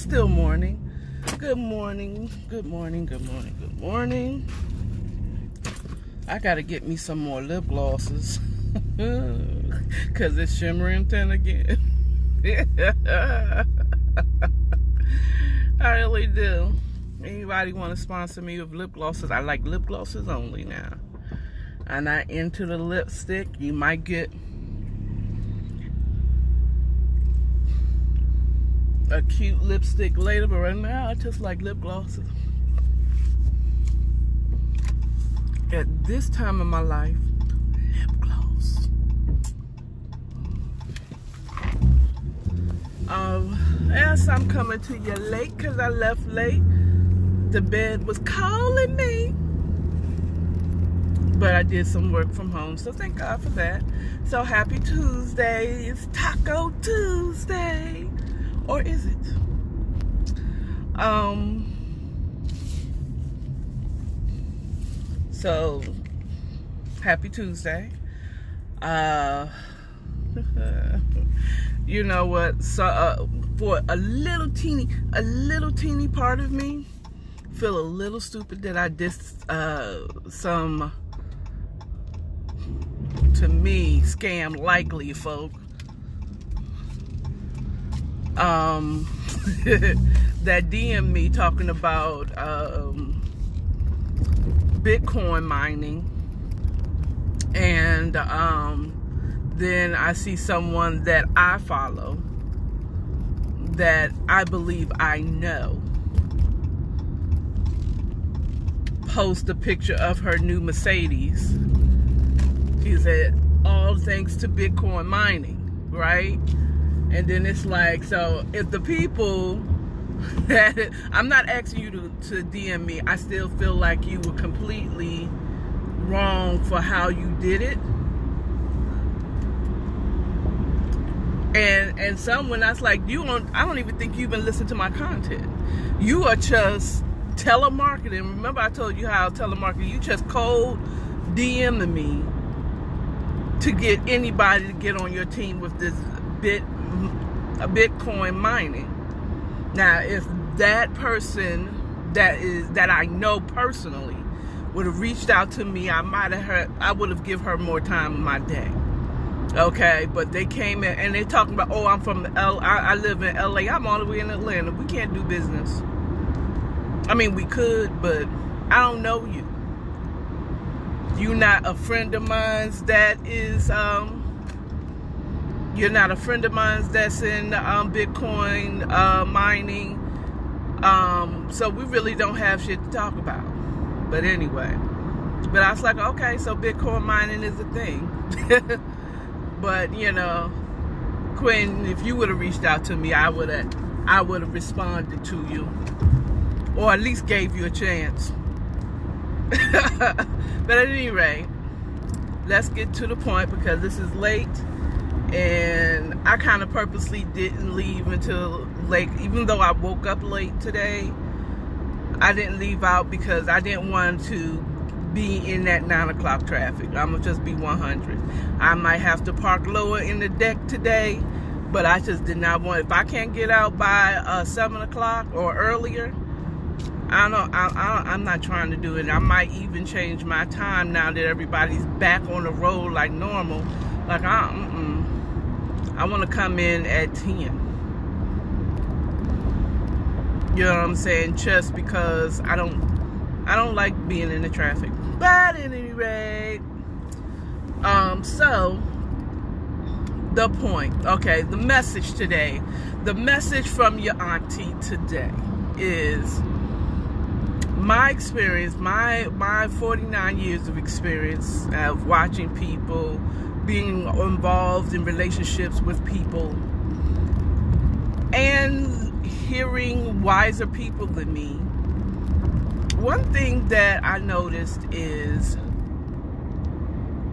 still morning. Good morning, good morning, good morning, good morning. I gotta get me some more lip glosses. Cause it's shimmering thin again. I really do. Anybody want to sponsor me with lip glosses? I like lip glosses only now. I'm not into the lipstick. You might get a cute lipstick later, but right now I just like lip glosses. At this time of my life, lip gloss. As I'm coming to you late because I left late, the bed was calling me. But I did some work from home, so thank God for that. So happy Tuesday. It's Taco Tuesday. Or is it? So happy Tuesday. You know what? So for a little teeny part of me, feel a little stupid that I dissed some, to me, scam likely folk. That DM me talking about Bitcoin mining, and then I see someone that I follow that I believe I know post a picture of her new Mercedes. She said, all thanks to Bitcoin mining, right? And then it's like, so if the people that, I'm not asking you to DM me, I still feel like you were completely wrong for how you did it. And some, when I was like, I don't even think you even listen to my content. You are just telemarketing. Remember I told you how telemarketing, you just cold DMing me to get anybody to get on your team with this Bitcoin mining. Now, if that person that I know personally would have reached out to me, I would have given her more time in my day. Okay, but they came in and they're talking about, oh, I'm from I live in LA. I'm all the way in Atlanta. We can't do business. I mean, we could, but I don't know you. You're not a friend of mine that is, you're not a friend of mine that's in Bitcoin mining. So we really don't have shit to talk about. But anyway. But I was like, okay, so Bitcoin mining is a thing. But, you know, Quinn, if you would have reached out to me, I would have responded to you. Or at least gave you a chance. But at any rate, let's get to the point because this is late. And I kind of purposely didn't leave until late. Even though I woke up late today, I didn't leave out because I didn't want to be in that 9 o'clock traffic. I'm going to just be 100. I might have to park lower in the deck today, but I just did not want, if I can't get out by 7 o'clock or earlier, I'm not trying to do it. I might even change my time now that everybody's back on the road like normal. Like, I want to come in at 10. You know what I'm saying? Just because I don't like being in the traffic. But at any rate, so the point. Okay, the message today. The message from your auntie today is my experience, my 49 years of experience of watching people, being involved in relationships with people, and hearing wiser people than me. One thing that I noticed is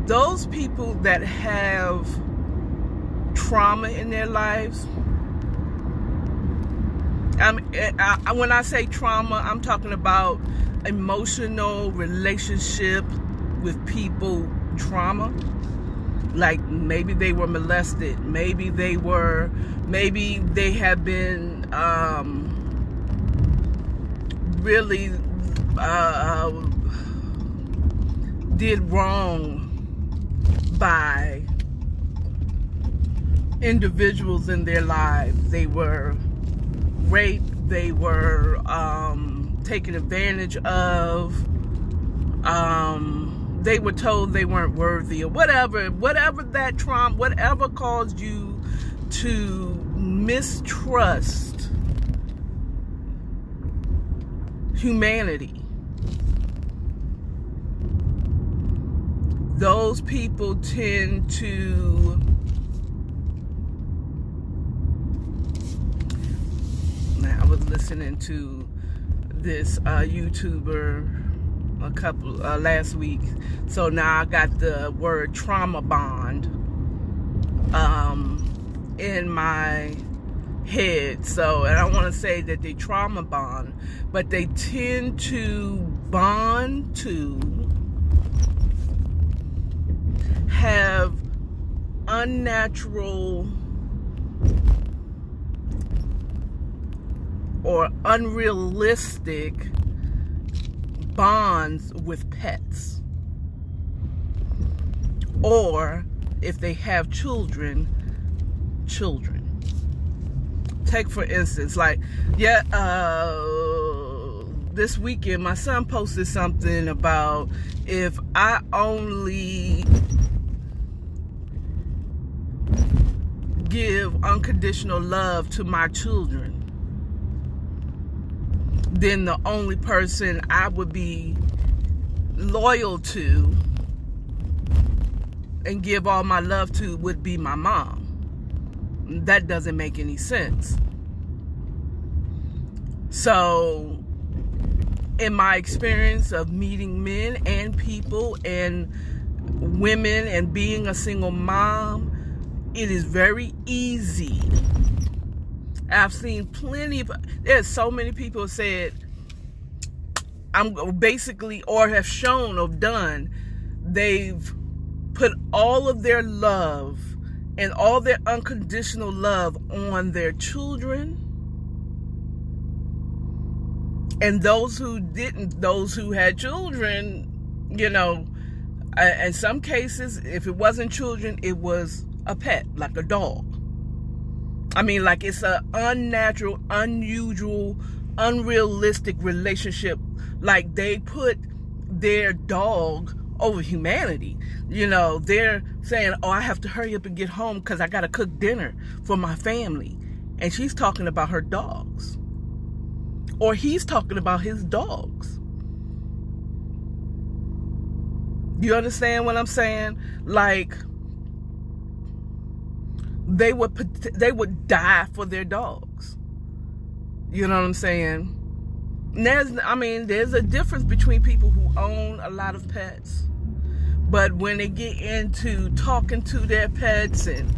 those people that have trauma in their lives. When I say trauma, I'm talking about emotional relationship with people trauma. Like maybe they were molested, maybe they have been really did wrong by individuals in their lives. They were raped, they were taken advantage of, they were told they weren't worthy, or whatever that trauma, whatever caused you to mistrust humanity. Those people tend to I was listening to this YouTuber last week, so now I got the word trauma bond in my head. So, and I want to say that they trauma bond, but they tend to bond to have unnatural or unrealistic bonds with pets. Or if they have children. Take for instance, like, this weekend my son posted something about if I only give unconditional love to my children, then the only person I would be loyal to and give all my love to would be my mom. That doesn't make any sense. So, in my experience of meeting men and people and women and being a single mom, it is very easy. I've seen there's so many people said, I'm basically, or have shown or done, they've put all of their love and all their unconditional love on their children. And those who didn't, those who had children, in some cases, if it wasn't children, it was a pet, like a dog. I mean, like, it's an unnatural, unusual, unrealistic relationship. Like, they put their dog over humanity. They're saying, oh, I have to hurry up and get home because I got to cook dinner for my family. And she's talking about her dogs. Or he's talking about his dogs. You understand what I'm saying? Like, they would die for their dogs. You know what I'm saying? There's a difference between people who own a lot of pets, but when they get into talking to their pets and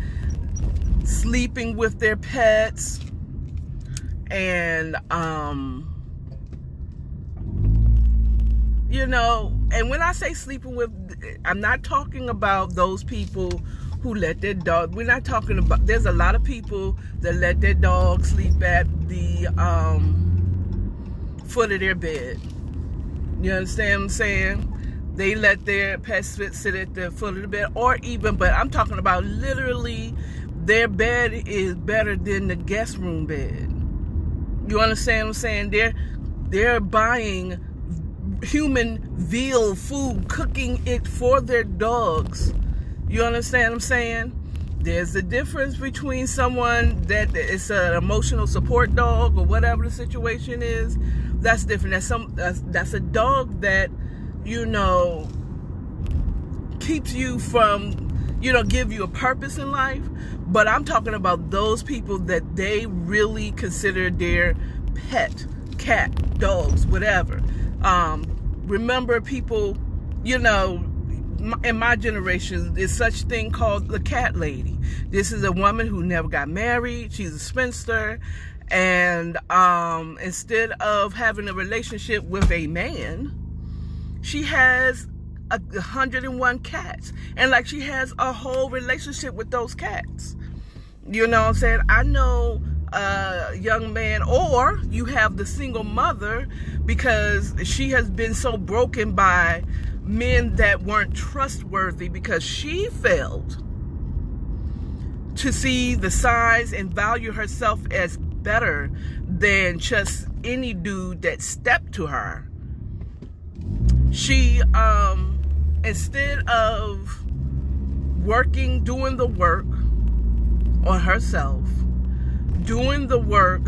sleeping with their pets, and and when I say sleeping with, I'm not talking about those people who let their dog, we're not talking about, there's a lot of people that let their dog sleep at the foot of their bed. You understand what I'm saying? They let their pets sit at the foot of the bed, or even, but I'm talking about literally their bed is better than the guest room bed. You understand what I'm saying? They're buying human veal food, cooking it for their dogs. You understand what I'm saying? There's a difference between someone that is an emotional support dog or whatever the situation is. That's different. That's a dog that, keeps you from, give you a purpose in life. But I'm talking about those people that they really consider their pet, cat, dogs, whatever. Remember, people, in my generation, there's such thing called the cat lady. This is a woman who never got married. She's a spinster. And instead of having a relationship with a man, she has 101 cats. And like, she has a whole relationship with those cats. You know what I'm saying? I know young man, or you have the single mother because she has been so broken by men that weren't trustworthy because she failed to see the signs and value herself as better than just any dude that stepped to her. She, instead of doing the work on herself, doing the work,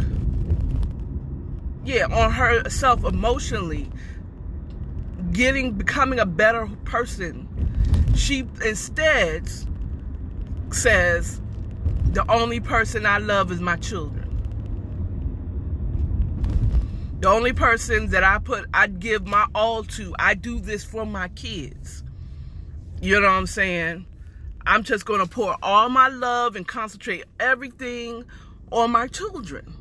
on herself emotionally, becoming a better person, she instead says, the only person I love is my children. The only person that I'd give my all to, I do this for my kids. You know what I'm saying? I'm just going to pour all my love and concentrate everything on my children.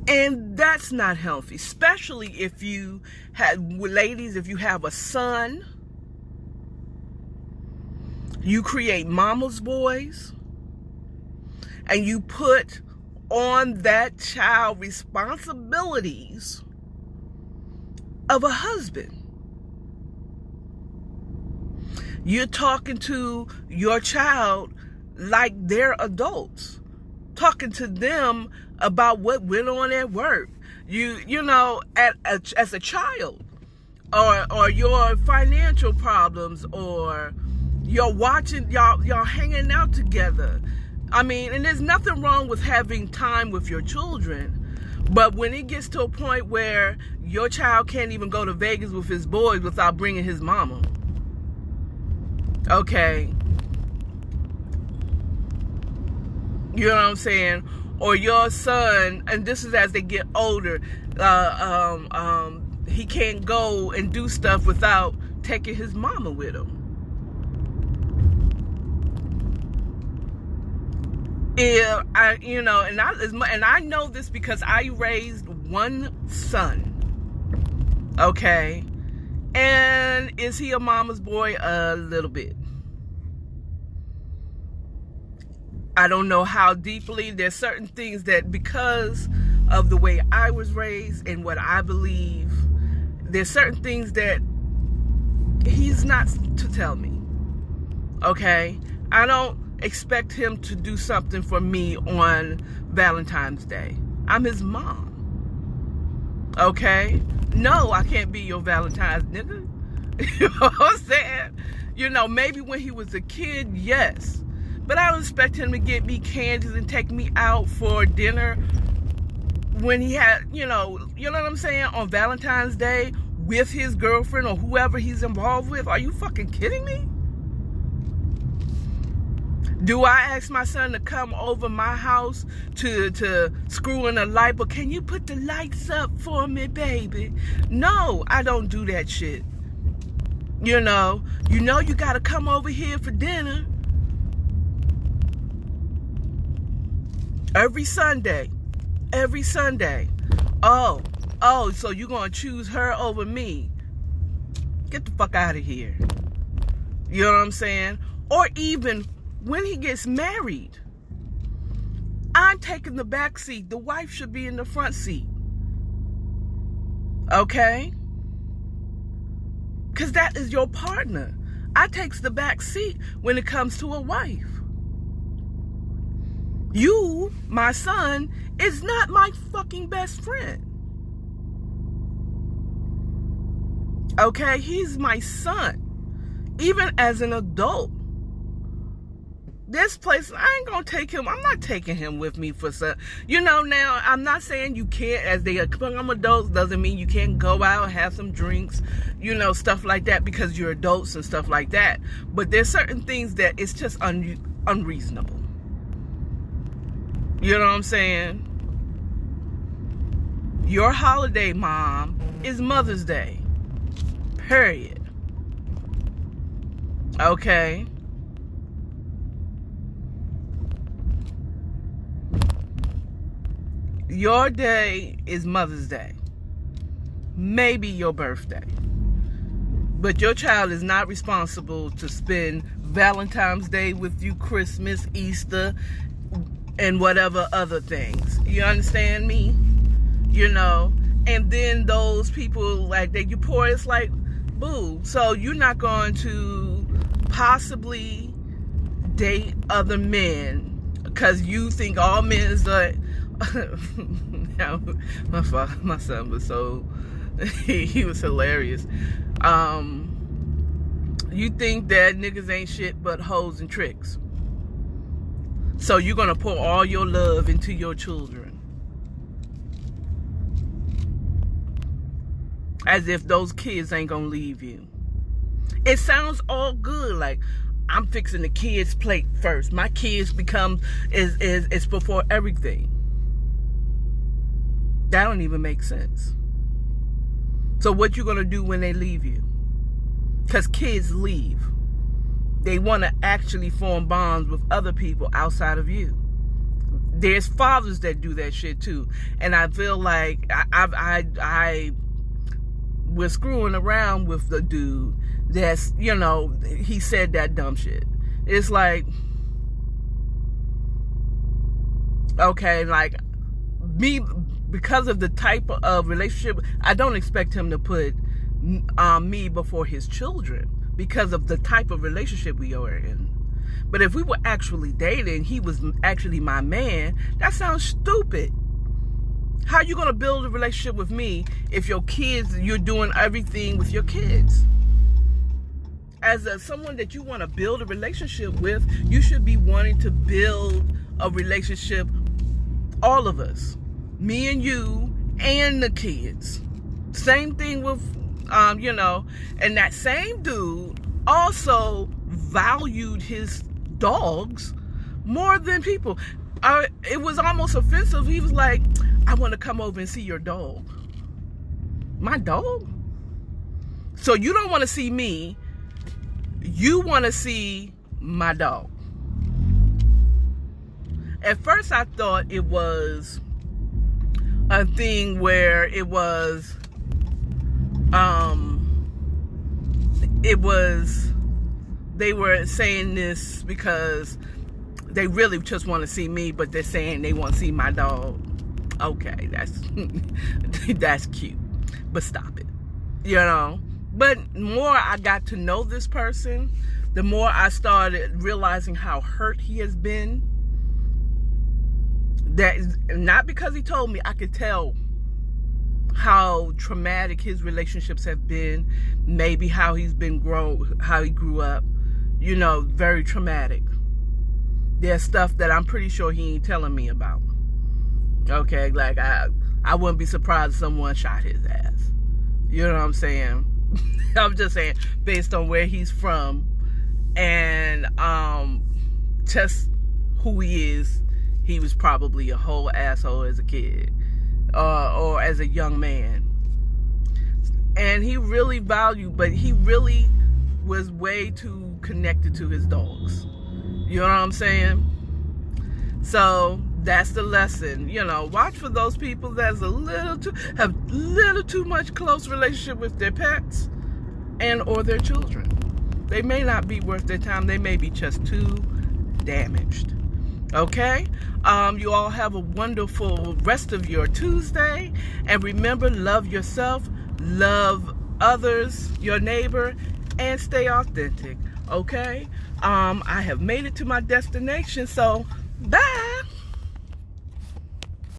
And that's not healthy, especially if you ladies, if you have a son, you create mama's boys, and you put on that child responsibilities of a husband. You're talking to your child like they're adults, talking to them about what went on at work. You know, as a child, or your financial problems, or you're watching y'all hanging out together. I mean, and there's nothing wrong with having time with your children, but when it gets to a point where your child can't even go to Vegas with his boys without bringing his mama, okay, you know what I'm saying? Or your son, and this is as they get older, he can't go and do stuff without taking his mama with him. Yeah, and I know this because I raised one son, okay? And is he a mama's boy? A little bit. I don't know how deeply. There's certain things that, because of the way I was raised and what I believe, there's certain things that he's not to tell me, okay? I don't expect him to do something for me on Valentine's Day. I'm his mom, okay? No, I can't be your Valentine's nigga. You know what I'm saying? You know, maybe when he was a kid, yes. But I don't expect him to get me candies and take me out for dinner when he had, you know what I'm saying, on Valentine's Day with his girlfriend or whoever he's involved with. Are you fucking kidding me? Do I ask my son to come over my house to screw in a light? But can you put the lights up for me, baby? No, I don't do that shit. You know you got to come over here for dinner. Every Sunday. Oh, so you're going to choose her over me? Get the fuck out of here. You know what I'm saying? Or even when he gets married, I'm taking the back seat. The wife should be in the front seat. Okay? Because that is your partner. I takes the back seat when it comes to a wife. You, my son, is not my fucking best friend. Okay? He's my son. Even as an adult. This place, I ain't gonna take him. I'm not taking him with me for some. Now, I'm not saying you can't, as they become adults, doesn't mean you can't go out and have some drinks, stuff like that, because you're adults and stuff like that. But there's certain things that it's just unreasonable. You know what I'm saying? Your holiday, Mom, is Mother's Day. Period. Okay? Your day is Mother's Day. Maybe your birthday. But your child is not responsible to spend Valentine's Day with you, Christmas, Easter, and whatever other things. You understand me? And then those people, like, that you pour, it's like, boo. So you're not going to possibly date other men because you think all men is like, my son was so, he was hilarious. You think that niggas ain't shit but hoes and tricks. So you're going to pour all your love into your children. As if those kids ain't going to leave you. It sounds all good. Like, I'm fixing the kids' plate first. My kids is before everything. That don't even make sense. So what you going to do when they leave you? Because kids leave. They want to actually form bonds with other people outside of you. There's fathers that do that shit too. And I feel like I was screwing around with the dude that's, he said that dumb shit. It's like, okay, like, me, because of the type of relationship, I don't expect him to put me before his children because of the type of relationship we are in. But if we were actually dating, he was actually my man, that sounds stupid. How you going to build a relationship with me if your kids, you're doing everything with your kids? As someone that you want to build a relationship with, you should be wanting to build a relationship, all of us, me and you and the kids. Same thing with, and that same dude also valued his dogs more than people. It was almost offensive. He was like, I want to come over and see your dog. My dog? So you don't want to see me. You want to see my dog. At first I thought it was a thing where they were saying this because they really just want to see me, but they're saying they want to see my dog. Okay, that's cute, but stop it. But more I got to know this person, the more I started realizing how hurt he has been. That not because he told me, I could tell how traumatic his relationships have been, maybe how he grew up, very traumatic. There's stuff that I'm pretty sure he ain't telling me about. Okay, like I wouldn't be surprised if someone shot his ass. You know what I'm saying? I'm just saying, based on where he's from and just who he is, he was probably a whole asshole as a kid or as a young man. And he really valued, but he really was way too connected to his dogs. You know what I'm saying? So that's the lesson. Watch for those people that's have little too much close relationship with their pets and or their children. They may not be worth their time. They may be just too damaged. Okay? You all have a wonderful rest of your Tuesday. And remember, love yourself, love others, your neighbor, and stay authentic. Okay? I have made it to my destination, so bye.